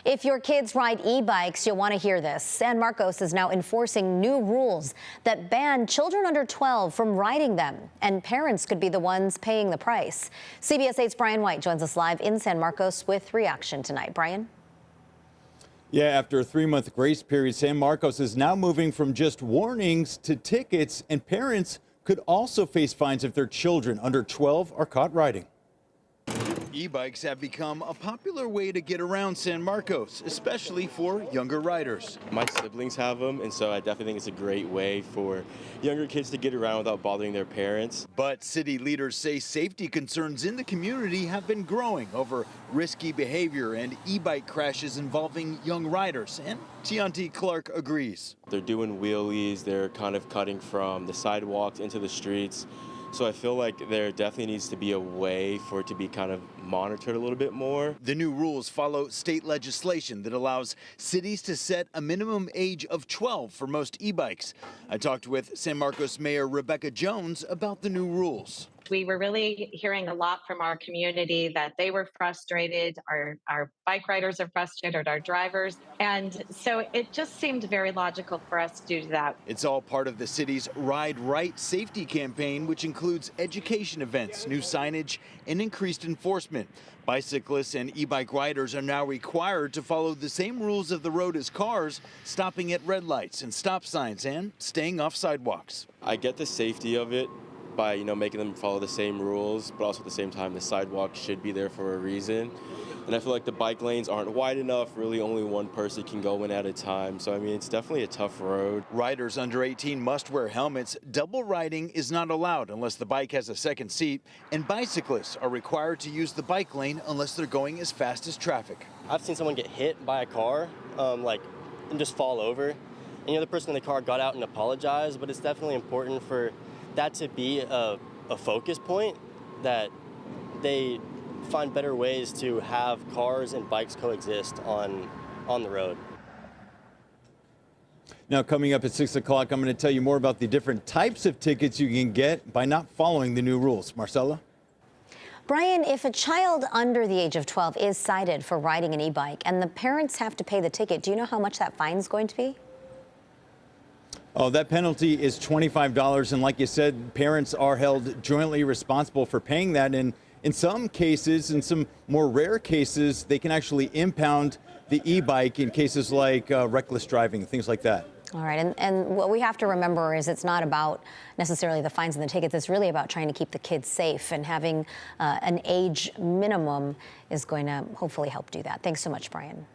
If your kids ride e-bikes, you'll want to hear this. San Marcos is now enforcing new rules that ban children under 12 from riding them, and parents could be the ones paying the price. CBS 8's Brian White joins us live in San Marcos with reaction tonight. Brian? Yeah, after a 3-month grace period, San Marcos is now moving from just warnings to tickets, and parents could also face fines if their children under 12 are caught riding. E-bikes have become a popular way to get around San Marcos, especially for younger riders. My siblings have them, and so I definitely think it's a great way for younger kids to get around without bothering their parents. But city leaders say safety concerns in the community have been growing over risky behavior and e-bike crashes involving young riders, and Tianti Clark agrees. They're doing wheelies, they're kind of cutting from the sidewalks into the streets. So I feel like there definitely needs to be a way for it to be kind of monitored a little bit more. The new rules follow state legislation that allows cities to set a minimum age of 12 for most e-bikes. I talked with San Marcos Mayor Rebecca Jones about the new rules. We were really hearing a lot from our community that they were frustrated, our bike riders are frustrated, our drivers, and so it just seemed very logical for us to do that. It's all part of the city's Ride Right safety campaign, which includes education events, new signage, and increased enforcement. Bicyclists and e-bike riders are now required to follow the same rules of the road as cars, stopping at red lights and stop signs and staying off sidewalks. I get the safety of it by, making them follow the same rules, but also at the same time, the sidewalk should be there for a reason. And I feel like the bike lanes aren't wide enough. Really, only one person can go in at a time. So, it's definitely a tough road. Riders under 18 must wear helmets. Double riding is not allowed unless the bike has a second seat. And bicyclists are required to use the bike lane unless they're going as fast as traffic. I've seen someone get hit by a car, and just fall over. And the other person in the car got out and apologized, but it's definitely important for that to be a focus point, that they find better ways to have cars and bikes coexist on the road. Now, coming up at 6 o'clock, I'm going to tell you more about the different types of tickets you can get by not following the new rules. Marcella? Brian, if a child under the age of 12 is cited for riding an e-bike and the parents have to pay the ticket, do you know how much that fine is going to be? Oh, that penalty is $25, and like you said, parents are held jointly responsible for paying that. And in some cases, in some more rare cases, they can actually impound the e-bike in cases like reckless driving, things like that. All right, and what we have to remember is it's not about necessarily the fines and the tickets. It's really about trying to keep the kids safe, and having an age minimum is going to hopefully help do that. Thanks so much, Brian.